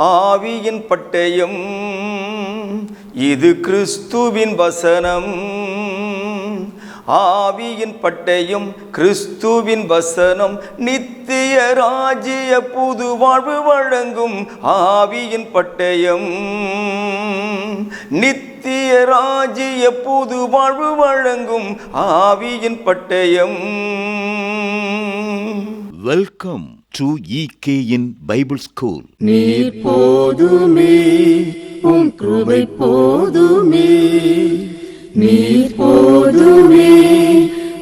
ஆவியின் பட்டயம், இது கிறிஸ்துவின் வசனம். ஆவியின் பட்டயம், கிறிஸ்துவின் வசனம், நித்திய ராஜ்ய புது வாழ்வு வழங்கும். ஆவியின் பட்டயம், நித்திய ராஜ்ய புது வாழ்வு வழங்கும். ஆவியின் பட்டயம். Welcome to EKN Bible school. நீர் போதுமே, உம் கிருபை போதுமே. நீர் போதுமே,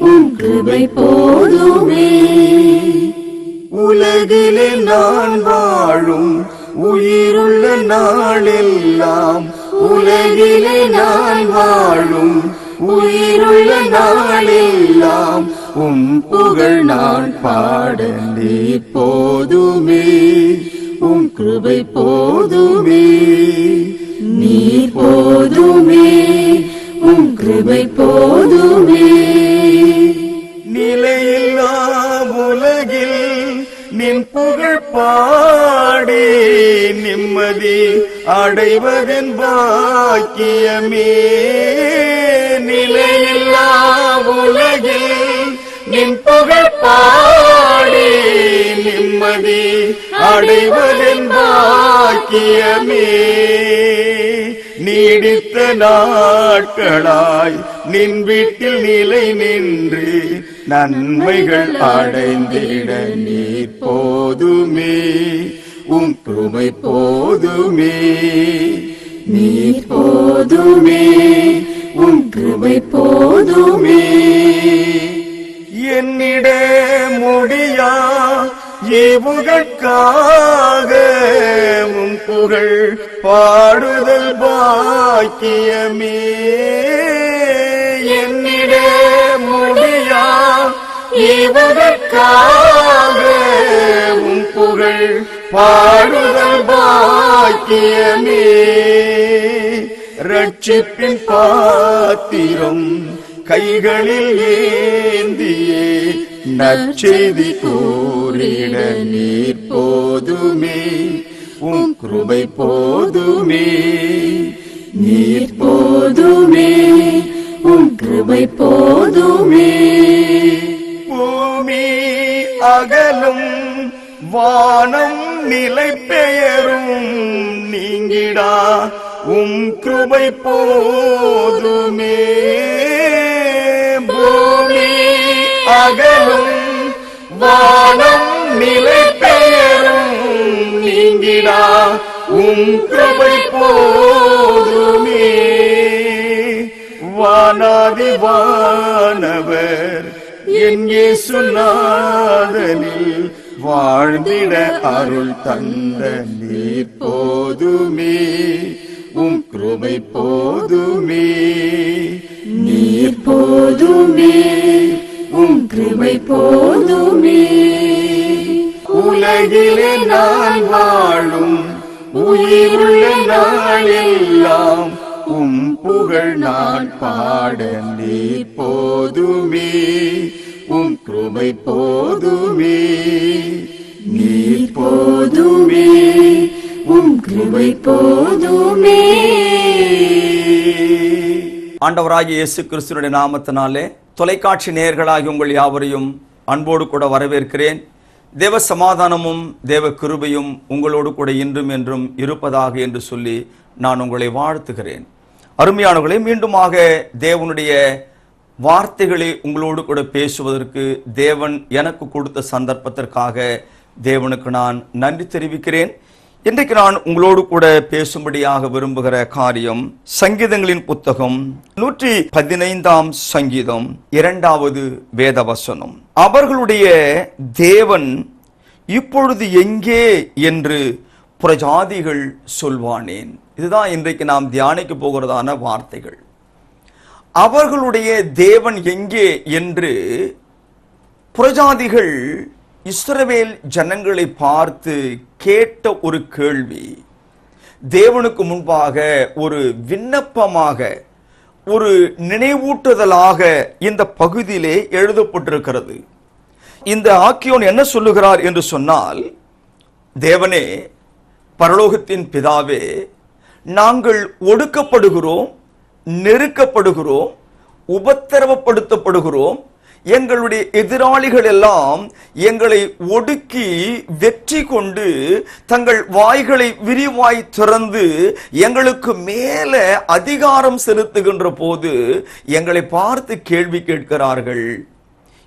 உம் கிருபை போதுமே. உலகிலே நான் வாழும் உயிருள்ள நாளெல்லாம், உலகிலே நான் வாழும் உயிருள்ள நாளெல்லாம், உம் புகழ் நான் பாட. நீர் போதுமே, உம் கிருபை போதுமே. நீர் போதுமே, உம் கிருபை போதுமே. நிலையில்லா உலகில் நின் புகழ் பாடி நிம்மதி அடைவதன் பாக்கியமே. நிலையில்லா உலகில் நின் புகழ் பாடி நிம்மதி அடைவதன் பாக்கியமே. நீடித்த நாட்களாய் நின் வீட்டில் நிலை நின்று நன்மைகள் அடைந்திட. நீர் போதுமே, உம் கிருபை போதுமே. நீர் போதுமே, உம் கிருபை போதுமே. என்னிட முடியா ஏவுகட்காக உம் புகழ் பாடுதல் பாக்கியமே. என்னிட முடியா ஏவுகட்காக உம் புகழ் பாடுதல் பாக்கியமே. ரட்சிப்பின் பாத்திரம் கைகளில் ஏந்தியே நற்செய்தி கூறிட. நீர் போதுமே, உம் கிருபை போதுமே. நீர் போதுமே, உம் கிருபை போதுமே. பூமி அகலும் வானம் நிலை பெயரும் நீங்கிடா உம் கிருபை போதுமே. பூமி அகலும் வானம் நிலை பெயரும் நீங்கிடா உம் கிருபை போதுமே. வானாதி வானவர் என் இயேசு நாதனில் வாழ்ந்திட அருள் தந்த. நீர் போதுமே, உம் கிருபை போதுமே. நீர் போதுமே, உம் கிருபை போதுமே. உலகிலே நான் வாழும் உயிருள்ள நாளெல்லாம், உம் புகழ் நான் பாட. நீர் போதுமே, உம் கிருபை போதுமே. நீர் போதுமே, உம் கிருபை போதுமே. ஆண்டவராகிய இயேசு கிறிஸ்துவினுடைய நாமத்தினாலே தொலைக்காட்சி நேயர்களாகி உங்கள் யாவரையும் அன்போடு கூட வரவேற்கிறேன். தேவ சமாதானமும் தேவ கிருபையும் உங்களோடு கூட இன்றும் என்றும் இருப்பதாக என்று சொல்லி நான் உங்களை வாழ்த்துகிறேன். அருமையானவர்களே, மீண்டுமாக தேவனுடைய வார்த்தைகளை உங்களோடு கூட பேசுவதற்கு தேவன் எனக்கு கொடுத்த சந்தர்ப்பத்திற்காக தேவனுக்கு நான் நன்றி தெரிவிக்கிறேன். இன்றைக்கு நான் உங்களோடு கூட பேசும்படியாக விரும்புகிற காரியம் சங்கீதங்களின் புத்தகம் 115 சங்கீதம் 2வது வேதவசனம். அவர்களுடைய தேவன் இப்பொழுது எங்கே என்று புறஜாதிகள் சொல்வானேன். இதுதான் இன்றைக்கு நாம் தியானிக்க போகிறதான வார்த்தைகள். அவர்களுடைய தேவன் எங்கே என்று புறஜாதிகள் இஸ்ரவேல் ஜனங்களை பார்த்து கேட்ட ஒரு கேள்வி தேவனுக்கு முன்பாக ஒரு விண்ணப்பமாக, ஒரு நினைவூட்டுதலாக இந்த பகுதியிலே எழுதப்பட்டிருக்கிறது. இந்த ஆக்கியோன் என்ன சொல்லுகிறார் என்று சொன்னால், தேவனே, பரலோகத்தின் பிதாவே, நாங்கள் ஒடுக்கப்படுகிறோம், நெருக்கப்படுகிறோம், உபத்திரவப்படுத்தப்படுகிறோம். எங்களுடைய எதிராளிகள் எல்லாம் எங்களை ஒடுக்கி வெற்றி கொண்டு தங்கள் வாய்களை விரிவாய் திறந்து எங்களுக்கு மேல அதிகாரம் செலுத்துகின்ற போது எங்களை பார்த்து கேள்வி கேட்கிறார்கள்.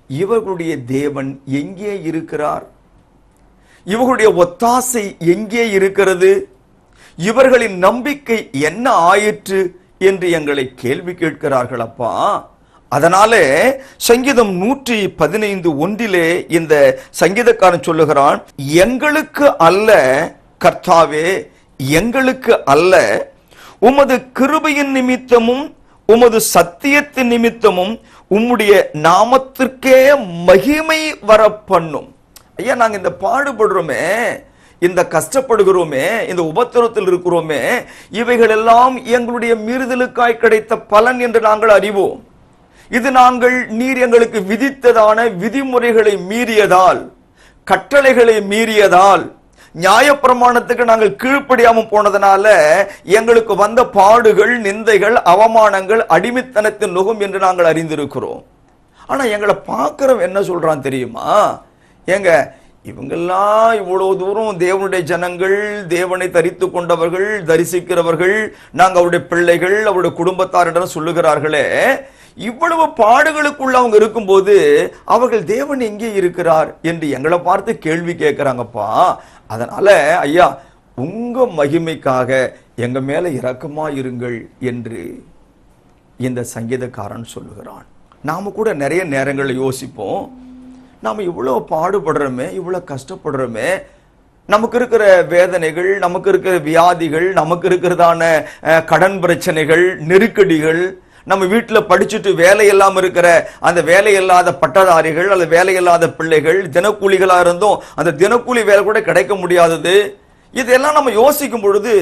இவர்களுடைய தேவன் எங்கே இருக்கிறார்? இவர்களுடைய ஒத்தாசை எங்கே இருக்கிறது? இவர்களின் நம்பிக்கை என்ன ஆயிற்று என்று எங்களை கேள்வி கேட்கிறார்கள் அப்பா. அதனாலே சங்கீதம் 115:1 இந்த சங்கீதக்காரன் சொல்லுகிறான், எங்களுக்கு அல்ல கர்த்தாவே, எங்களுக்கு அல்ல, உமது கிருபையின் நிமித்தமும் உமது சத்தியத்தின் நிமித்தமும் உம்முடைய நாமத்திற்கே மகிமை வர பண்ணும். ஐயா, நாங்க இந்த பாடுபடுறோமே, இந்த கஷ்டப்படுகிறோமே, இந்த உபத்திரத்தில் இருக்கிறோமே, இவைகள் எல்லாம் எங்களுடைய மீறுதலுக்காய் கிடைத்த பலன் என்று நாங்கள் அறிவோம். இது நாங்கள் நீர் எங்களுக்கு விதித்ததான விதிமுறைகளை மீறியதால், கட்டளைகளை மீறியதால், நியாயப்பிரமாணத்துக்கு நாங்கள் கீழ்ப்படியாமல் போனதனால எங்களுக்கு வந்த பாடுகள், நிந்தைகள், அவமானங்கள், அடிமைத்தனத்தின் நுகம் என்று நாங்கள் அறிந்திருக்கிறோம். ஆனா எங்களை பார்க்கிறவன் என்ன சொல்றான் தெரியுமா? ஏங்க, இவங்கெல்லாம் இவ்வளவு தூரம் தேவனுடைய ஜனங்கள், தேவனை தரித்து கொண்டவர்கள், தரிசிக்கிறவர்கள், நாங்க அவருடைய பிள்ளைகள், அவருடைய குடும்பத்தாரிடம் சொல்லுகிறார்களே, இவ்வளவு பாடுகளுக்குள்ள அவங்க இருக்கும்போது அவர்கள் தேவன் எங்கே இருக்கிறார் என்று எங்களை பார்த்து கேள்வி கேட்கிறாங்கப்பா. அதனால ஐயா, உங்க மகிமைக்காக எங்க மேல இரக்கமா இருங்கள் என்று இந்த சங்கீதக்காரன் சொல்லுகிறான். நாம கூட நிறைய நேரங்களில் யோசிப்போம், நாம இவ்வளவு பாடுபடுறோமே, இவ்வளவு கஷ்டப்படுறோமே, நமக்கு இருக்கிற வேதனைகள், நமக்கு இருக்கிற வியாதிகள், நமக்கு இருக்கிறதான கடன் பிரச்சனைகள், நெருக்கடிகள், நம்ம வீட்டில் படிச்சுட்டு வேலையில்லாம இருக்கிற அந்த வேலையில்லாத பட்டதாரிகள் அல்லது வேலையில்லாத பிள்ளைகள், தினக்கூலிகளா இருந்தும் அந்த தினக்கூலி வேலை கூட கிடைக்க முடியாதது, இதெல்லாம் நம்ம யோசிக்கும் பொழுது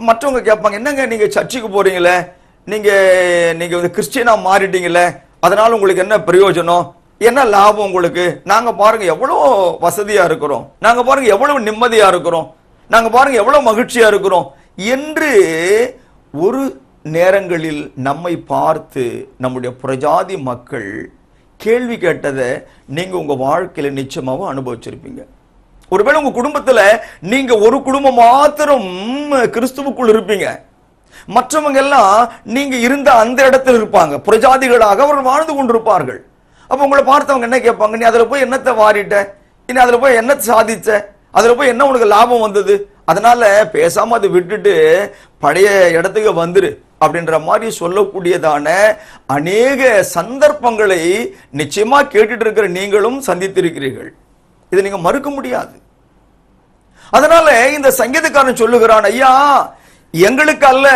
மற்றவங்க கேட்பாங்க, என்னங்க நீங்க சர்ச்சுக்கு போறீங்களே, நீங்க கிறிஸ்டியனா மாறிட்டீங்களே, அதனால உங்களுக்கு என்ன பிரயோஜனம், என்ன லாபம் உங்களுக்கு? நாங்க பாருங்க எவ்வளவு வசதியா இருக்கிறோம், நாங்க பாருங்க எவ்வளவு நிம்மதியா இருக்கிறோம், நாங்க பாருங்க எவ்வளவு மகிழ்ச்சியா இருக்கிறோம் என்று ஒரு நேரங்களில் நம்மை பார்த்து நம்முடைய புறஜாதி மக்கள் கேள்வி கேட்டதை நீங்க உங்க வாழ்க்கையில நிச்சயமாக அனுபவிச்சிருப்பீங்க. ஒருவேளை உங்க குடும்பத்துல நீங்க ஒரு குடும்பம் மாத்திரம் கிறிஸ்துவுக்குள் இருப்பீங்க, மற்றவங்க எல்லாம் நீங்க இருந்த அந்த இடத்துல இருப்பாங்க, புறஜாதிகளாக அவர்கள் வாழ்ந்து கொண்டிருப்பார்கள். அப்ப உங்களை பார்த்தவங்க என்ன கேட்பாங்க, நீ அதுல போய் என்னத்தை வாரிட்ட, நீ அதுல போய் என்ன சாதிச்ச, அதுல போய் என்ன உனக்கு லாபம் வந்தது, அதனால பேசாம அதை விட்டுட்டு பழைய இடத்துக்கு வந்துரு அப்படின்ற மாதிரி சொல்லக்கூடியதான அநேக சந்தர்ப்பங்களை நிச்சயமா கேட்டுட்டு இருக்கிற நீங்களும் சந்தித்திருக்கிறீர்கள். இதை நீங்க மறுக்க முடியாது. அதனால இந்த சங்கீதக்காரன் சொல்லுகிறான், ஐயா எங்களுக்கு அல்ல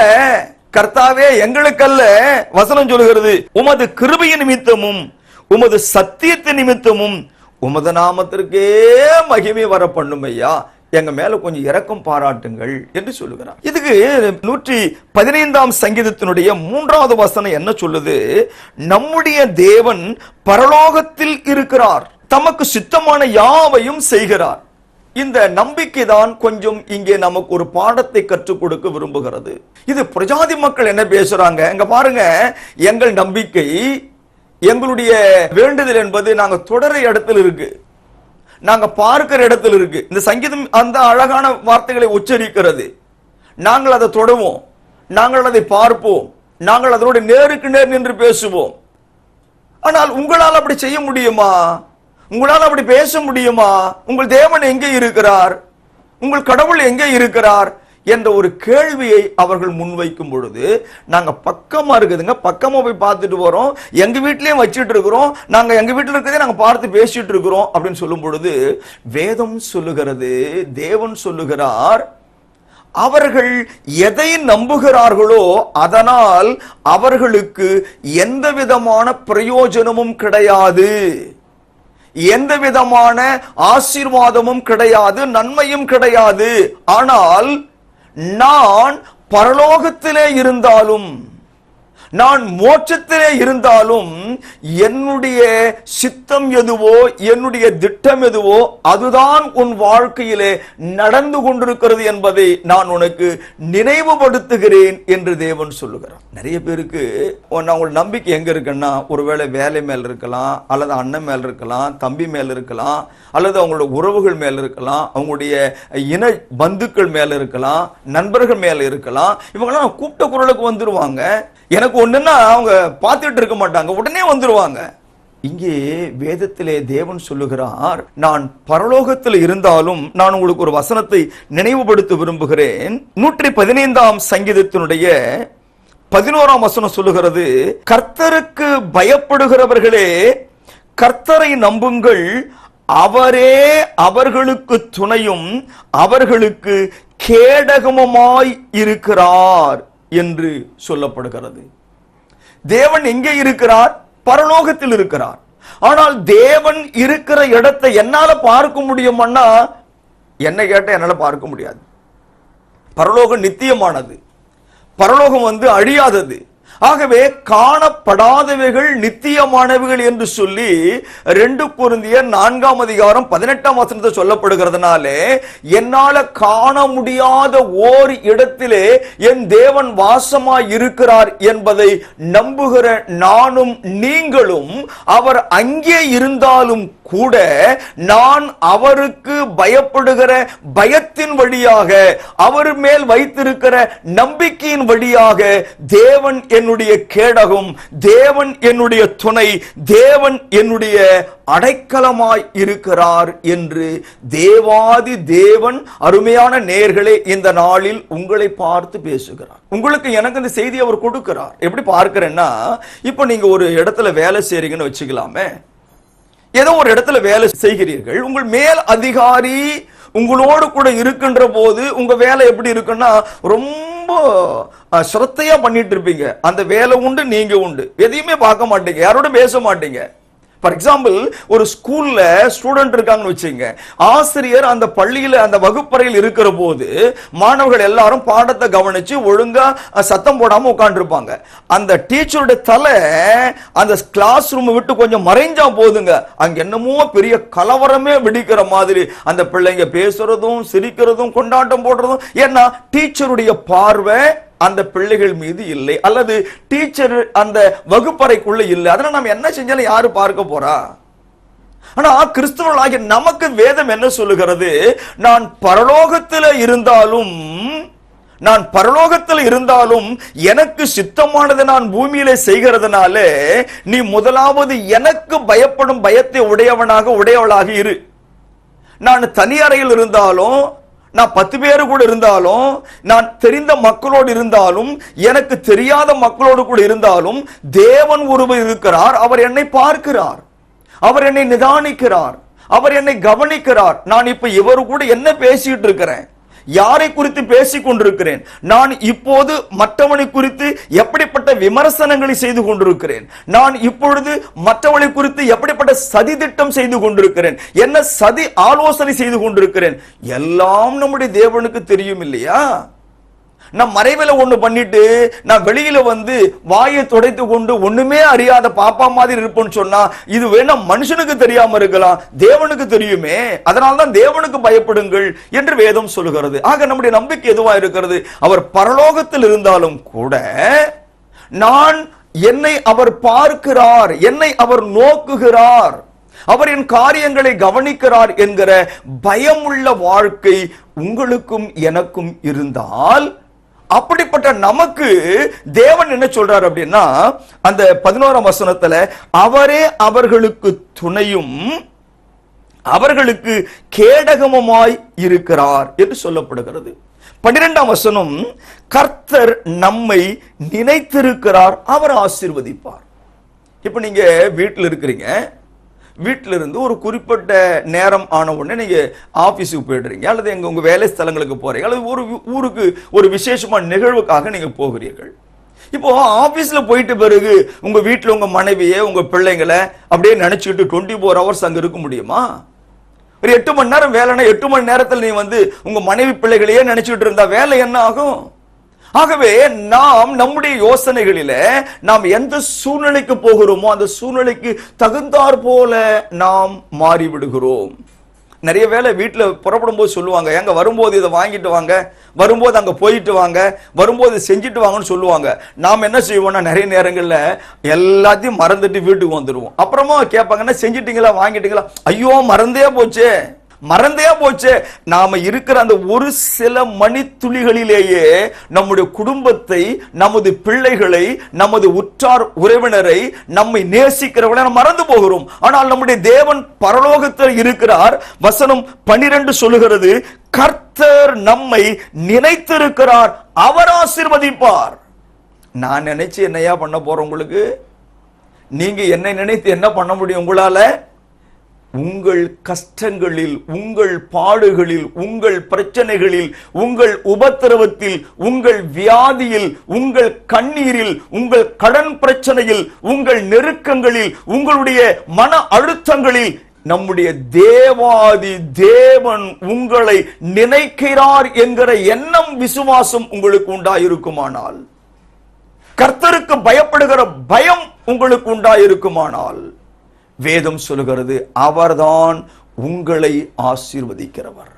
கர்த்தாவே, எங்களுக்கு அல்ல, வசனம் சொல்லுகிறது, உமது கிருபையின் நிமித்தமும் உமது சத்தியத்தின் நிமித்தமும் உமது நாமத்திற்கே மகிமை வர பண்ணும் ஐயா, எங்க மேல கொஞ்சம் இரக்கம் பாராட்டுங்கள் என்று சொல்லுகிறார். இதுக்கு 115ஆம் சங்கீதத்தினுடைய 3வது வசனம் என்ன சொல்லுது? நம்முடைய தேவன் பரலோகத்தில் இருக்கிறார், தமக்கு சித்தமான யாவையும் செய்கிறார். இந்த நம்பிக்கை தான் கொஞ்சம் இங்கே நமக்கு ஒரு பாடத்தை கற்றுக் கொடுக்க விரும்புகிறது. இது பிரஜாதி மக்கள் என்ன பேசுறாங்க, இங்க பாருங்க, எங்கள் நம்பிக்கை, எங்களுடைய வேண்டுதல் என்பது நாங்க தொடர இடத்தில் இருக்கு, நாங்க பார்க்கிற இடத்தில் இருக்கு. இந்த சங்கீதம் அந்த அழகான வார்த்தைகளை உச்சரிக்கிறது. நாங்கள் அதை தொடுவோம், நாங்கள் அதை பார்ப்போம், நாங்கள் அதோட நேருக்கு நேர் நின்று பேசுவோம். ஆனால் உங்களால் அப்படி செய்ய முடியுமா? உங்களால் அப்படி பேச முடியுமா? உங்கள் தேவன் எங்கே இருக்கிறார், உங்கள் கடவுள் எங்கே இருக்கிறார் என்ற ஒரு கேள்வியை அவர்கள் முன்வைக்கும் பொழுது, நாங்க பக்கமா இருக்குதுங்க, பக்கமா போய் பார்த்துட்டு வரோம், எங்க வீட்லயும் வச்சுட்டு இருக்கிறோம், நாங்க எங்க வீட்டுல இருக்கிறதே நாங்க பார்த்து பேசிட்டு இருக்கிறோம் அப்படின்னு சொல்லும் பொழுது வேதம் சொல்லுகிறது, தேவன் சொல்லுகிறார், அவர்கள் எதை நம்புகிறார்களோ அதனால் அவர்களுக்கு எந்த விதமான பிரயோஜனமும் கிடையாது, எந்த விதமான ஆசீர்வாதமும் கிடையாது, நன்மையும் கிடையாது. ஆனால் நான் பரலோகத்திலே இருந்தாலும், நான் மோட்சத்திலே இருந்தாலும் என்னுடைய சித்தம் எதுவோ, என்னுடைய திட்டம் எதுவோ, அதுதான் உன் வாழ்க்கையிலே நடந்து கொண்டிருக்கிறது என்பதை நான் உனக்கு நினைவுபடுத்துகிறேன் என்று தேவன் சொல்லுகிறார். நிறைய பேருக்கு அவங்க நம்பிக்கை எங்க இருக்குன்னா, ஒருவேளை வேலை மேல் இருக்கலாம், அல்லது அண்ணன் மேல் இருக்கலாம், தம்பி மேல் இருக்கலாம், அல்லது அவங்களோட உறவுகள் மேல் இருக்கலாம், அவங்களுடைய இன பந்துக்கள் மேல இருக்கலாம், நண்பர்கள் மேல இருக்கலாம். இவங்கெல்லாம் கூப்பிட்ட குரலுக்கு வந்துருவாங்க. எனக்கு ஒண்ணுன்னா அவங்க பார்த்துட்டு இருக்க மாட்டாங்க, உடனே வந்துருவாங்க. இங்கே வேதத்திலே தேவன் சொல்லுகிறார், நான் பரலோகத்தில் இருந்தாலும் நான் உங்களுக்கு ஒரு வசனத்தை நினைவுபடுத்த விரும்புகிறேன். 115ஆம் சங்கீதத்தினுடைய 11ஆம் வசனம் சொல்லுகிறது, கர்த்தருக்கு பயப்படுகிறவர்களே கர்த்தரை நம்புங்கள், அவரே அவர்களுக்கு துணையும் அவர்களுக்கு கேடகமுமாய் இருக்கிறார் என்று சொல்லப்படுகிறது. தேவன் எங்கே இருக்கிறார்? பரலோகத்தில் இருக்கிறார். ஆனால் தேவன் இருக்கிற இடத்தை என்னால பார்க்க முடியுமான்னா, என்ன கேட்ட என்னால பார்க்க முடியாது. பரலோகம் நித்தியமானது, பரலோகம் அழியாதது. ஆகவே காணப்படாதவைகள் நித்தியமானவைகள் என்று சொல்லி 2 கொரிந்தியர் 4ஆம் அதிகாரம் 18ஆம் வசனத்தை சொல்லப்படுகிறதுனாலே, என்னால காண முடியாத ஓர் இடத்திலே என் தேவன் வாசமாய் இருக்கிறார் என்பதை நம்புகிற நானும் நீங்களும், அவர் அங்கே இருந்தாலும் கூட நான் அவருக்கு பயப்படுகிற பயத்தின் வழியாக, அவர் மேல் வைத்திருக்கிற நம்பிக்கையின் வழியாக, தேவன் என்னுடைய கேடகம், தேவன் என்னுடைய துணை, தேவன் என்னுடைய அடைக்கலமாய் இருக்கிறார் என்று தேவாதி தேவன் அருமையான நேயர்களே இந்த நாளில் உங்களை பார்த்து பேசுகிறார். உங்களுக்கு எனக்கு இந்த செய்தி அவர் கொடுக்கிறார். எப்படி பார்க்கிறேன்னா, இப்ப நீங்க ஒரு இடத்துல வேலை செய்றீங்கன்னு வச்சுக்கலாமே. ஏதோ ஒரு இடத்துல வேலை செய்கிறீர்கள், உங்கள் மேல் அதிகாரி உங்களோடு கூட இருக்கின்ற போது உங்க வேலை எப்படி இருக்குன்னா, ரொம்ப சிரத்தையா பண்ணிட்டு இருப்பீங்க. அந்த வேலை உண்டு, நீங்க உண்டு, எதையுமே பார்க்க மாட்டீங்க, யாரோட பேச மாட்டீங்க. ஃபார் எக்ஸாம்பிள், ஒரு ஸ்கூல்ல ஸ்டூடெண்ட் இருக்காங்கன்னு வச்சுங்க, ஆசிரியர் அந்த பள்ளியில அந்த வகுப்பறையில் இருக்கிற போது மாணவர்கள் எல்லாரும் பாடத்தை கவனிச்சு ஒழுங்கா சத்தம் போடாம உட்கார்ந்து இருப்பாங்க. அந்த டீச்சருடைய தலை அந்த கிளாஸ் ரூம் விட்டு கொஞ்சம் மறைஞ்சா போதுங்க, அங்க என்னமோ பெரிய கலவரமே வெடிக்கிற மாதிரி அந்த பிள்ளைங்க பேசுறதும் சிரிக்கிறதும் கொண்டாட்டம் போடுறதும். ஏன்னா டீச்சருடைய பார்வை அந்த பிள்ளைகள் மீது இல்லை, அல்லது டீச்சர் அந்த வகுப்பறைக்குள்ள இல்லை. அதனால நம்ம என்ன செஞ்சாலும் யாரு பார்க்க போறா? ஆனா கிறிஸ்தவர்களாகிய நமக்கு வேதம் என்ன சொல்லுகிறது? நான் பரலோகத்தில் இருந்தாலும் எனக்கு சித்தமானதை நான் பூமியிலே செய்கிறதுனால, நீ முதலாவது எனக்கு பயப்படும் பயத்தை உடையவளாக இரு. நான் தனி அறையில் இருந்தாலும், நான் 10 பேரு கூட இருந்தாலும், நான் தெரிந்த மக்களோடு இருந்தாலும், எனக்கு தெரியாத மக்களோடு கூட இருந்தாலும், தேவன் ஒருவர் இருக்கிறார். அவர் என்னை பார்க்கிறார், அவர் என்னை நிதானிக்கிறார், அவர் என்னை கவனிக்கிறார். நான் இப்ப இவரு கூட என்ன பேசிட்டு இருக்கிறேன், யாரை குறித்து பேசிக் கொண்டிருக்கிறேன், நான் இப்போது மற்றவனை குறித்து எப்படிப்பட்ட விமர்சனங்களை செய்து கொண்டிருக்கிறேன், நான் இப்பொழுது மற்றவனை குறித்து எப்படிப்பட்ட சதி திட்டம் செய்து கொண்டிருக்கிறேன், என்ன சதி ஆலோசனை செய்து கொண்டிருக்கிறேன், எல்லாம் நம்முடைய தேவனுக்கு தெரியும் இல்லையா? நான் மறைவில ஒண்ணு பண்ணிட்டு நான் வெளியில வாயை துடைத்து கொண்டு ஒண்ணுமே அறியாத பாப்பா மாதிரி இருப்பேன்னு சொன்னா, இது வேணா மனுஷனுக்கு தெரியாம இருக்கலாம், தேவனுக்கு தெரியுமே. அதனால்தான் தேவனுக்கு பயப்படுங்கள் என்று வேதம் சொல்லுகிறது. ஆக நம்முடைய நம்பிக்கை எதுவா இருக்கிறது? அவர் பரலோகத்தில் இருந்தாலும் கூட என்னை அவர் பார்க்கிறார், என்னை அவர் நோக்குகிறார், அவர் என் காரியங்களை கவனிக்கிறார் என்கிற பயமுள்ள வாழ்க்கை உங்களுக்கும் எனக்கும் இருந்தால், அப்படிப்பட்ட நமக்கு தேவன் என்ன சொல்றார் அப்படின்னா, அந்த 11ஆம் வசனத்துல அவரே அவர்களுக்கு துணையும் அவர்களுக்கு கேடகமுமாய் இருக்கிறார் என்று சொல்லப்படுகிறது. 12ஆம் வசனம், கர்த்தர் நம்மை நினைத்திருக்கிறார், அவர் ஆசீர்வதிப்பார். இப்ப நீங்க வீட்டில் இருக்கிறீங்க, வீட்டில இருந்து ஒரு குறிப்பிட்ட நேரம் ஆன உடனே நீங்க ஆபீஸுக்கு போயிடுறீங்க, அல்லது உங்க வேலை ஸ்தலங்களுக்கு போறீங்க, அல்லது ஒரு ஊருக்கு ஒரு விசேஷமான நிகழ்வுக்காக நீங்க போகிறீர்கள். இப்போ ஆபீஸ்ல போயிட்டு பிறகு உங்க வீட்டுல உங்க மனைவியை உங்க பிள்ளைங்களை அப்படியே நினைச்சுக்கிட்டு 24 hours அங்க இருக்க முடியுமா? ஒரு 8 மணி நேரம் வேலைன்னா 8 மணி நேரத்தில் நீ உங்க மனைவி பிள்ளைகளையே நினைச்சுக்கிட்டு இருந்தா வேலை என்ன ஆகும்? ஆகவே நாம் நம்முடைய யோசனைகளில நாம் எந்த சூழ்நிலைக்கு போகிறோமோ அந்த சூழ்நிலைக்கு தகுந்தாற் போல நாம் மாறிவிடுகிறோம். நிறைய வேளை வீட்டில் புறப்படும் போது சொல்லுவாங்க, எங்க வரும்போது இதை வாங்கிட்டு வாங்க, வரும்போது அங்க போயிட்டு வாங்க, வரும்போது செஞ்சுட்டு வாங்கன்னு சொல்லுவாங்க. நாம் என்ன செய்வோம்னா நிறைய நேரங்கள்ல எல்லாத்தையும் மறந்துட்டு வீட்டுக்கு வந்துடுவோம். அப்புறமா கேட்பாங்கன்னா செஞ்சிட்டீங்களா, வாங்கிட்டீங்களா, ஐயோ மறந்தே போச்சு. நாம இருக்கிற அந்த ஒரு சில மணித்துளிகளிலேயே நம்முடைய குடும்பத்தை, நமது பிள்ளைகளை, நமது உற்றார் உறவினரை, நம்மை நேசிக்கிறவர்களை மறந்து போகிறோம். ஆனால் நம்முடைய தேவன் பரலோகத்தில் இருக்கிறார். வசனம் 12 சொல்லுகிறது, கர்த்தர் நம்மை நினைத்திருக்கிறார், அவர் ஆசீர்வதிப்பார். நான் நினைச்சு என்னையா பண்ண போறேன் உங்களுக்கு? நீங்க என்னை நினைத்து என்ன பண்ண முடியும் உங்களால? உங்கள் கஷ்டங்களில், உங்கள் பாடுகளில், உங்கள் பிரச்சனைகளில், உங்கள் உபத்திரவத்தில், உங்கள் வியாதியில், உங்கள் கண்ணீரில், உங்கள் கடன் பிரச்சனையில், உங்கள் நெருக்கங்களில், உங்களுடைய மன அழுத்தங்களில் நம்முடைய தேவாதி தேவன் உங்களை நினைக்கிறார் என்கிற எண்ணம், விசுவாசம் உங்களுக்கு உண்டாயிருக்குமானால், கர்த்தருக்கு பயப்படுகிற பயம் உங்களுக்கு உண்டாயிருக்குமானால், வேதம் சொல்லுகிறது அவர்தான் உங்களை ஆசீர்வதிக்கிறவர்.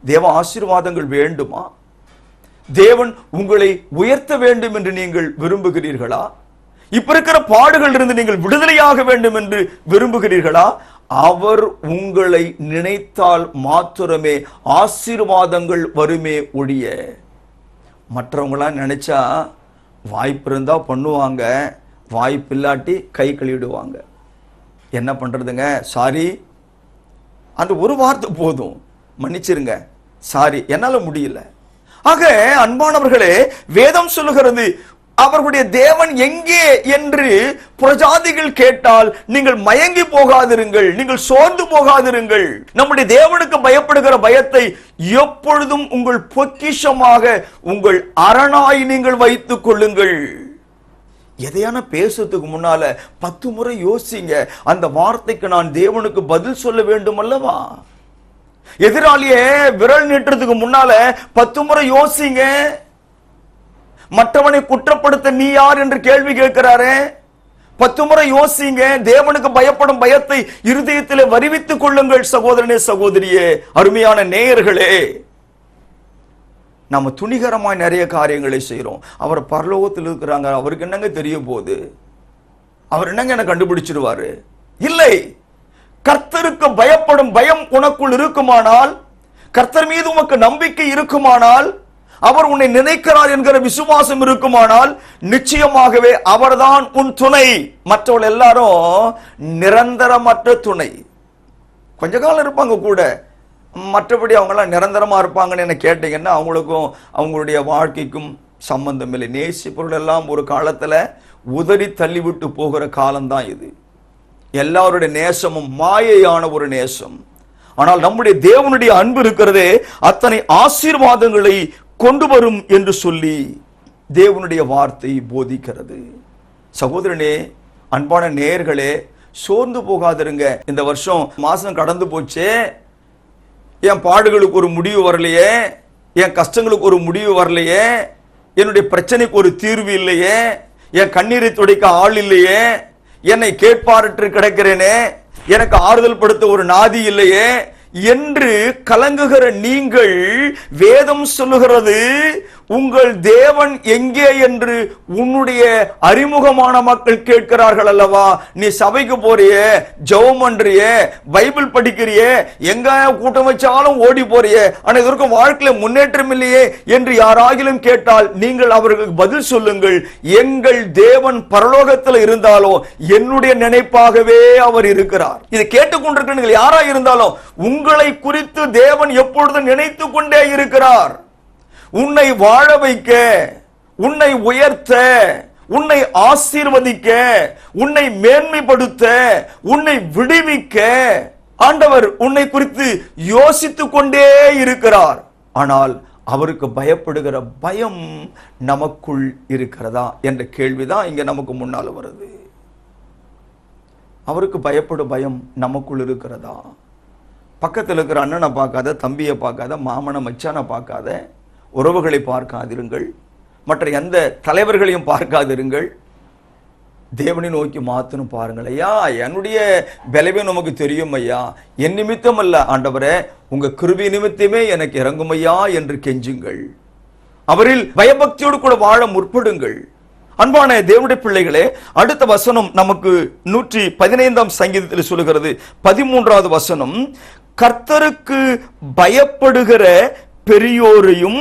தேவ ஆசீர்வாதங்கள் வேண்டுமா? தேவன் உங்களை உயர்த்த வேண்டும் என்று நீங்கள் விரும்புகிறீர்களா? இப்ப இருக்கிற பாடுகள் இருந்து நீங்கள் விடுதலையாக வேண்டும் என்று விரும்புகிறீர்களா? அவர் உங்களை நினைத்தால் மாத்திரமே ஆசீர்வாதங்கள் வருமே ஒழிய, மற்றவங்களாம் நினைச்சா வாய்ப்பு இருந்தா பண்ணுவாங்க, வாய்ப்பு இல்லாட்டி கை கழுவிடுவாங்க. என்ன பண்றதுங்க? சாரி, அந்த ஒரு வார்த்தை போதும், மன்னிச்சிருங்க, சாரி, என்னால முடியல. ஆக அன்பானவர்களே, வேதம் சொல்லுகிறது அவர்களுடைய தேவன் எங்கே என்று புறஜாதிகள் கேட்டால் நீங்கள் மயங்கி போகாதிருங்கள், நீங்கள் சோர்ந்து போகாதிருங்கள். நம்முடைய தேவனுக்கு பயப்படுகிற பயத்தை எப்பொழுதும் உங்கள் பொக்கிஷமாக, உங்கள் அரணாய் நீங்கள் வைத்துக் கொள்ளுங்கள். எதையான பேசுறதுக்கு முன்னால 10 முறை யோசிங்க, அந்த வார்த்தைக்கு நான் தேவனுக்கு பதில் சொல்ல வேண்டும் அல்லவா? எதிராளியே விரல் நீட்டுறதுக்கு முன்னால 10 முறை யோசிங்க. மற்றவனை குற்றப்படுத்த நீ யார் என்று கேள்வி கேட்கிறாரே, 10 முறை யோசிங்க. தேவனுக்கு பயப்படும் பயத்தை இருதயத்திலே வருவித்துக் கொள்ளுங்கள். சகோதரனே, சகோதரியே, அருமையான நேயர்களே, நம்ம துணிகரமாய் நிறைய காரியங்களை செய்யறோம். அவர் பரலோகத்தில் இருக்கிறாங்க, அவருக்கு என்னங்க தெரிய போகுது? அவர் என்னங்க என்ன கண்டுபிடிச்சிருவாரு? இல்லை. கர்த்தருக்கு பயப்படும் பயம் உனக்குள் இருக்குமானால், கர்த்தர் மீது உனக்கு நம்பிக்கை இருக்குமானால், அவர் உன்னை நினைக்கிறார் என்கிற விசுவாசம் இருக்குமானால், நிச்சயமாகவே அவர்தான் உன் துணை. மற்றவர்கள் எல்லாரும் நிரந்தரமற்ற துணை. கொஞ்ச காலம் இருப்பாங்க கூட, மற்றபடி அவங்களாம் நிரந்தரமா இருப்பாங்கன்னு என்ன கேட்டீங்கன்னா அவங்களுக்கும் அவங்களுடைய வாழ்க்கைக்கும் சம்பந்தம் இல்லை. நேசிப்பொருள் எல்லாம் ஒரு காலத்துல உதறி தள்ளிவிட்டு போகிற காலம்தான் இது. எல்லாருடைய நேசமும் மாயையான ஒரு நேசம். ஆனால் நம்முடைய தேவனுடைய அன்பு இருக்கிறதே அத்தனை ஆசீர்வாதங்களை கொண்டு வரும் என்று சொல்லி தேவனுடைய வார்த்தை போதிக்கிறது. சகோதரனே, அன்பான நேயர்களே, சோர்ந்து போகாதிருங்க. இந்த வருஷம் மாசம் கடந்து போச்சே, என் பாடுகளுக்கு ஒரு முடிவு வரலையே, என் கஷ்டங்களுக்கு ஒரு முடிவு வரலையே, என்னுடைய பிரச்சனைக்கு ஒரு தீர்வு இல்லையே, என் கண்ணீரை துடைக்க ஆள் இல்லையே, என்னை கேட்பாரற்று கிடக்கிறேனே, எனக்கு ஆறுதல் படுத்த ஒரு நாதி இல்லையே என்று கலங்குகிற நீங்கள், வேதம் சொல்லுகிறது உங்கள் தேவன் எங்கே என்று உன்னுடைய அறிமுகமான மக்கள் கேட்கிறார்கள் அல்லவா? நீ சபைக்கு போறியே, ஜெபம் பண்றியே, பைபிள் படிக்கிறியே, எங்க கூட்டம் வச்சாலும் ஓடி போறியே, ஆனா இதற்கு வாழ்க்கையில முன்னேற்றம் இல்லையே என்று யாராகிலும் கேட்டால் நீங்கள் அவர்களுக்கு பதில் சொல்லுங்கள், எங்கள் தேவன் பரலோகத்தில் இருந்தாலோ என்னுடைய நினைப்பாகவே அவர் இருக்கிறார். இதை கேட்டுக்கொண்டிருக்கிற நீங்கள் யாரா இருந்தாலும் உங்களை குறித்து தேவன் எப்பொழுதும் நினைத்துக் கொண்டே இருக்கிறார். உன்னை வாழ வைக்க, உன்னை உயர்த்த, உன்னை ஆசீர்வதிக்க, உன்னை மேன்மைப்படுத்த, உன்னை விடுவிக்க ஆண்டவர் உன்னை குறித்து யோசித்துக் கொண்டே இருக்கிறார். ஆனால் அவருக்கு பயப்படுகிற பயம் நமக்குள் இருக்கிறதா என்ற கேள்விதான் இங்க நமக்கு முன்னால வருது. அவருக்கு பயப்படும் பயம் நமக்குள் இருக்கிறதா? பக்கத்தில் இருக்கிற அண்ணனை பார்க்காத, தம்பியை பார்க்காத, மாமனை மச்சானை பார்க்காத, உறவுகளை பார்க்காதிருங்கள். மற்ற எந்த தலைவர்களையும் பார்க்காதிருங்கள். தேவனை நோக்கி மாத்தணும் பாருங்கள். ஐயா, என்னுடைய பலவீனம் நமக்கு தெரியும் ஐயா, என் நிமித்தம் அல்ல ஆண்டவரே, உங்க கிருபை நிமித்தமே எனக்கு இறங்கும் ஐயா என்று கெஞ்சுங்கள். அவரில் பயபக்தியோடு கூட வாழ முற்படுங்கள். அன்பான தேவனுடைய பிள்ளைகளே, அடுத்த வசனம் நமக்கு 115ஆம் சங்கீதத்தில் சொல்லுகிறது. 13வது வசனம், கர்த்தருக்கு பயப்படுகிற பெரியோரையும்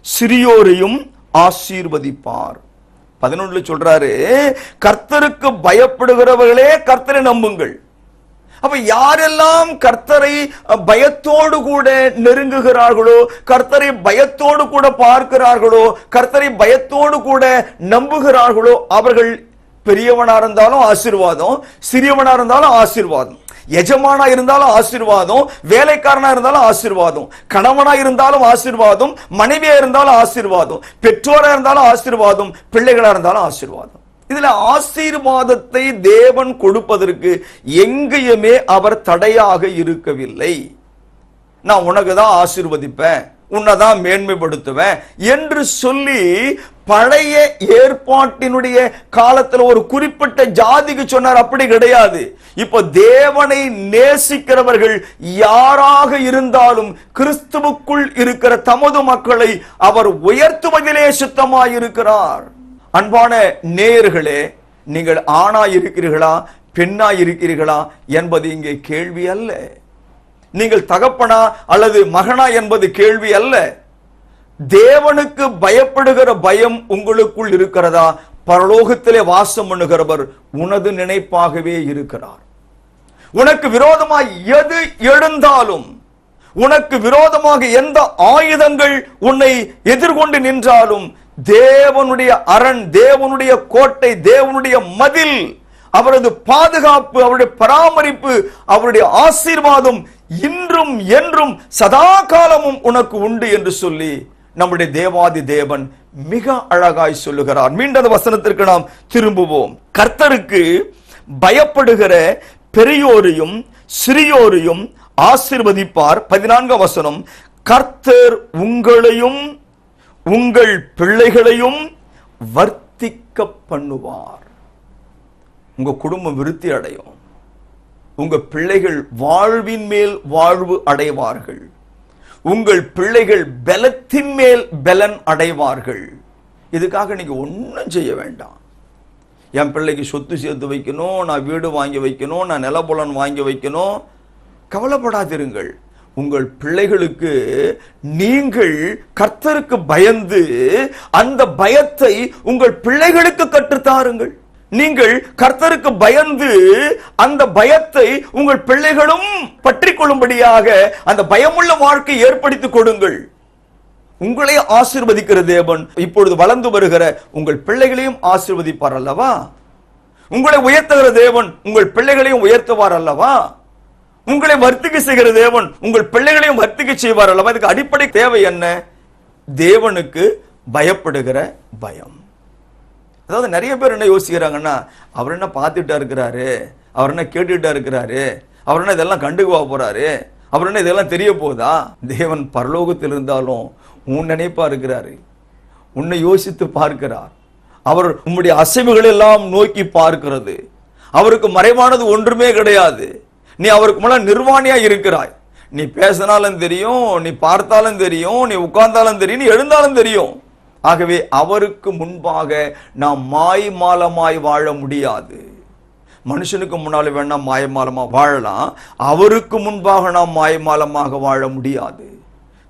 சிறியோரையும் ஆசீர்வதிப்பார். 11 சொல்றாரு, கர்த்தருக்கு பயப்படுகிறவர்களே கர்த்தரை நம்புங்கள். அப்ப யாரெல்லாம் கர்த்தரை பயத்தோடு கூட நெருங்குகிறார்களோ, கர்த்தரை பயத்தோடு கூட பார்க்கிறார்களோ, கர்த்தரை பயத்தோடு கூட நம்புகிறார்களோ, அவர்கள் பெரியவனா இருந்தாலும் ஆசீர்வாதம், சிறியவனா இருந்தாலும் ஆசீர்வாதம், எஜமானா இருந்தாலும் ஆசீர்வாதம், வேலைக்காரனா இருந்தாலும் ஆசீர்வாதம், கணவனா இருந்தாலும் ஆசீர்வாதம், மனைவியா இருந்தாலும் ஆசீர்வாதம், பெற்றோரா இருந்தாலும் ஆசீர்வாதம், பிள்ளைகளா இருந்தாலும் ஆசீர்வாதம். இதுல ஆசீர்வாதத்தை தேவன் கொடுப்பதற்கு எங்கேயுமே அவர் தடையாக இருக்கவில்லை. நான் உனக்கு தான் ஆசீர்வதிப்பேன், உன்னைதான் மேன்மைப்படுத்துவேன் என்று சொல்லி பழைய ஏற்பாட்டினுடைய காலத்துல ஒரு குறிப்பிட்ட ஜாதிக்கு சொன்னார். அப்படி கிடையாது. இப்ப தேவனை நேசிக்கிறவர்கள் யாராக இருந்தாலும் கிறிஸ்துவுக்குள் இருக்கிற தமது மக்களை அவர் உயர்த்துவதிலே சுத்தமாயிருக்கிறார். அன்பான நேயர்களே, நீங்கள் ஆணா இருக்கிறீர்களா பெண்ணா இருக்கிறீர்களா என்பது இங்கே கேள்வி அல்ல. நீங்கள் தகப்பனா அல்லது மகனா என்பது கேள்வி அல்ல. தேவனுக்கு பயப்படுகிற பயம் உங்களுக்குள் இருக்கிறதா? பரலோகத்திலே வாசம் பண்ணுகிறவர் உனது நினைப்பாகவே இருக்கிறார். உனக்கு விரோதமாய் எது எழுந்தாலும், உனக்கு விரோதமாக எந்த ஆயுதங்கள் உன்னை எதிர்கொண்டு நின்றாலும், தேவனுடைய அரண், தேவனுடைய கோட்டை, தேவனுடைய மதில், அவரது பாதுகாப்பு, அவருடைய பராமரிப்பு, அவருடைய ஆசீர்வாதம் இன்றும் என்றும் சதா காலமும் உனக்கு உண்டு என்று சொல்லி நம்முடைய தேவாதி தேவன் மிக அழகாய் சொல்லுகிறார். மீண்டும் அந்த வசனத்திற்கு நாம் திரும்புவோம். கர்த்தருக்கு பயப்படுகிற பெரியோரையும் சிறியோரையும் ஆசீர்வதிப்பார். 14ஆம் வசனம், கர்த்தர் உங்களையும் உங்கள் பிள்ளைகளையும் வர்த்திக்க பண்ணுவார். உங்க குடும்பம் விருத்தி அடையும். உங்க பிள்ளைகள் வாழ்வின் மேல் வாழ்வு அடைவார்கள். உங்கள் பிள்ளைகள் பலத்தின் மேல் பலன் அடைவார்கள். இதுக்காக நீங்க ஒன்றும் செய்ய வேண்டாம். என் பிள்ளைக்கு சொத்து சேர்த்து வைக்கணும், நான் வீடு வாங்கி வைக்கணும், நான் நிலபுலன் வாங்கி வைக்கணும், கவலைப்படாதிருங்கள். உங்கள் பிள்ளைகளுக்கு நீங்கள் கர்த்தருக்கு பயந்து அந்த பயத்தை உங்கள் பிள்ளைகளுக்கு கற்றுத்தாருங்கள். நீங்கள் கர்த்தருக்கு பயந்து அந்த பயத்தை உங்கள் பிள்ளைகளும் பற்றி கொள்ளும்படியாக அந்த பயமுள்ள வாழ்க்கை ஏற்படுத்திக் கொடுங்கள். உங்களை ஆசீர்வதிக்கிற தேவன் இப்பொழுது வளர்ந்து வருகிற உங்கள் பிள்ளைகளையும் ஆசீர்வதிப்பார் அல்லவா? உங்களை உயர்த்துகிற தேவன் உங்கள் பிள்ளைகளையும் உயர்த்துவார் அல்லவா? உங்களை வர்த்திக்க செய்கிற தேவன் உங்கள் பிள்ளைகளையும் வர்த்திக்க செய்வார் அல்லவா? இதுக்கு அடிப்படை தேவை என்ன? தேவனுக்கு பயப்படுகிற பயம். அதாவது நிறைய பேர் என்ன யோசிக்கிறாங்கன்னா, அவர் என்ன பார்த்துட்டா இருக்கிறாரு, அவர் என்ன கேட்டுட்டா இருக்கிறாரு, அவர் என்ன இதெல்லாம் கண்டுக்குவா போறாரு, அவர் என்ன இதெல்லாம் தெரிய போதா? தேவன் பரலோகத்தில் இருந்தாலும் உன் நினைப்பா இருக்கிறாரு, உன்னை யோசித்து பார்க்கிறார். அவர் உம்முடைய அசைவுகள் எல்லாம் நோக்கி பார்க்கிறது. அவருக்கு மறைவானது ஒன்றுமே கிடையாது. நீ அவருக்கு முன்னாடி நிர்வாணியா இருக்கிறாய். நீ பேசினாலும் தெரியும், நீ பார்த்தாலும் தெரியும், நீ உட்கார்ந்தாலும் தெரியும், நீ எழுந்தாலும் தெரியும். ஆகவே அவருக்கு முன்பாக நாம் மாய்மாலமாய் வாழ முடியாது. மனுஷனுக்கு முன்னால வேணா மாயமாலமா வாழலாம், அவருக்கு முன்பாக நாம் மாயமாலமாக வாழ முடியாது.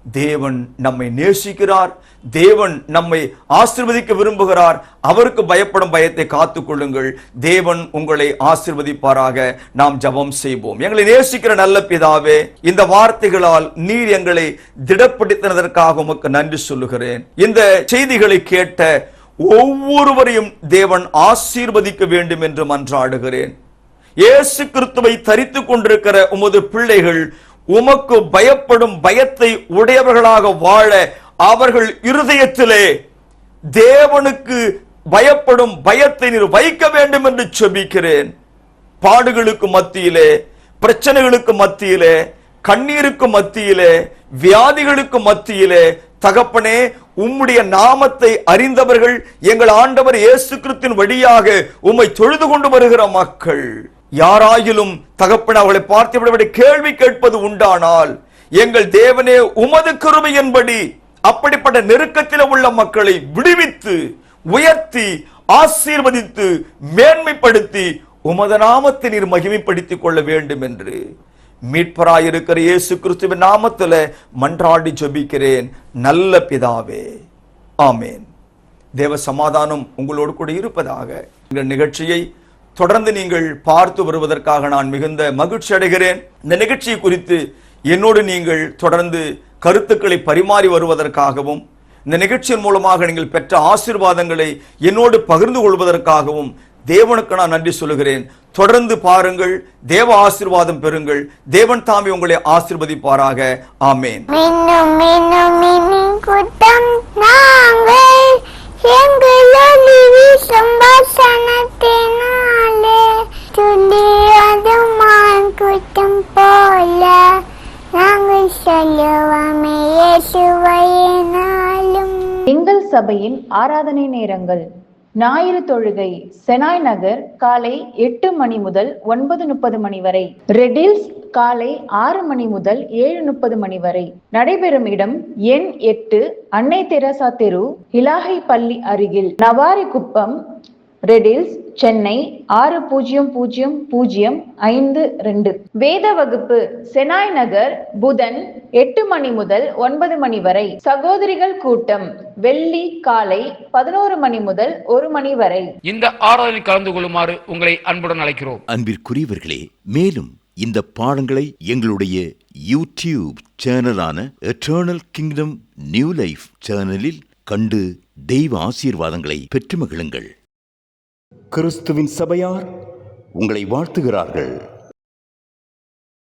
தேவன் நம்மை நேசிக்கிறார், தேவன் நம்மை ஆசீர்வதிக்க விரும்புகிறார். அவருக்கு பயப்படும் பயத்தை காத்துக் கொள்ளுங்கள். தேவன் உங்களை ஆசீர்வதிப்பாராக. நாம் ஜெபம் செய்வோம். எங்களை நேசிக்கிற நல்ல பிதாவே, இந்த வார்த்தைகளால் நீர் எங்களை திடப்படுத்தினதற்காக உமக்கு நன்றி சொல்லுகிறேன். இந்த செய்திகளை கேட்ட ஒவ்வொருவரையும் தேவன் ஆசீர்வதிக்க வேண்டும் என்று மன்றாடுகிறேன். இயேசு கிறிஸ்துவை தரித்துக் கொண்டிருக்கிற உமது பிள்ளைகள் உமக்கு பயப்படும் பயத்தை உடையவர்களாக வாழ அவர்கள் இருதயத்திலே தேவனுக்கு பயப்படும் பயத்தை நீர் வைக்க வேண்டும் என்று செபிக்கிறேன். பாடுகளுக்கு மத்தியிலே, பிரச்சனைகளுக்கு மத்தியிலே, கண்ணீருக்கு மத்தியிலே, வியாதிகளுக்கு மத்தியிலே தகப்பனே, உம்முடைய நாமத்தை அறிந்தவர்கள் எங்கள் ஆண்டவர் இயேசு கிறிஸ்துவின் வழியாக உம்மை தொழுது கொண்டு வருகிற மக்கள் யாராயிலும் தகப்பனே அவர்களை பார்த்து கேள்வி கேட்பது உண்டானால், எங்கள் தேவனே உமது கிருபையின்படி அப்படிப்பட்ட நெருக்கத்தில் உள்ள மக்களை விடுவித்து உயர்த்தி ஆசீர்வதித்து மேன்மைப்படுத்தி உமது நாமத்தை நீர் மகிமைப்படுத்திக் கொள்ள வேண்டும் என்று மீட்பராயிருக்கிற இயேசு கிறிஸ்துவின் நாமத்தில் மன்றாடி ஜெபிக்கிறேன் நல்ல பிதாவே, ஆமேன். தேவ சமாதானம் உங்களோடு கூட இருப்பதாக. இந்த நிகழ்ச்சியை தொடர்ந்து நீங்கள் பார்த்து வருவதற்காக நான் மிகுந்த மகிழ்ச்சி அடைகிறேன். இந்த நிகழ்ச்சியை குறித்து என்னோடு நீங்கள் தொடர்ந்து கருத்துக்களை பரிமாறி வருவதற்காகவும், இந்த நிகழ்ச்சியின் மூலமாக நீங்கள் பெற்ற ஆசீர்வாதங்களை என்னோடு பகிர்ந்து கொள்வதற்காகவும் தேவனுக்கு நான் நன்றி சொல்லுகிறேன். தொடர்ந்து பாருங்கள், தேவ ஆசீர்வாதம் பெறுங்கள். தேவன் தாமே உங்களை ஆசீர்வதிப்பாராக. ஆமேன். எங்கள் சபையின் ஆராதனை நேரங்கள்: ஞாயிறு தொழுகை செனாய் நகர் காலை 8 மணி முதல் 9:30 மணி வரை, ரெடில்ஸ் காலை 6 மணி முதல் 7:30 மணி வரை. நடைபெறும் இடம் எண் 8, அன்னை தெரசா தெரு, இலாகை பள்ளி அருகில், நவாரி குப்பம், ரெடில்ஸ், சென்னை 600052. வேத வகுப்பு செனாய் நகர் புதன் 8 மணி முதல் 9 மணி வரை. சகோதரிகள் கூட்டம் வெள்ளி காலை 11 மணி முதல் 1 மணி வரை. இந்த ஆராதனை கலந்து கொள்ளுமாறு உங்களை அன்புடன் அழைக்கிறோம். அன்பிற்குரியவர்களே, மேலும் இந்த பாடங்களை எங்களுடைய யூடியூப் சேனலான எட்டர்னல் கிங்டம் நியூ லைஃப் சேனலில் கண்டு தெய்வ ஆசீர்வாதங்களை பெற்று மகிழுங்கள். கிறிஸ்துவின் சபையார் உங்களை வாழ்த்துகிறார்கள்.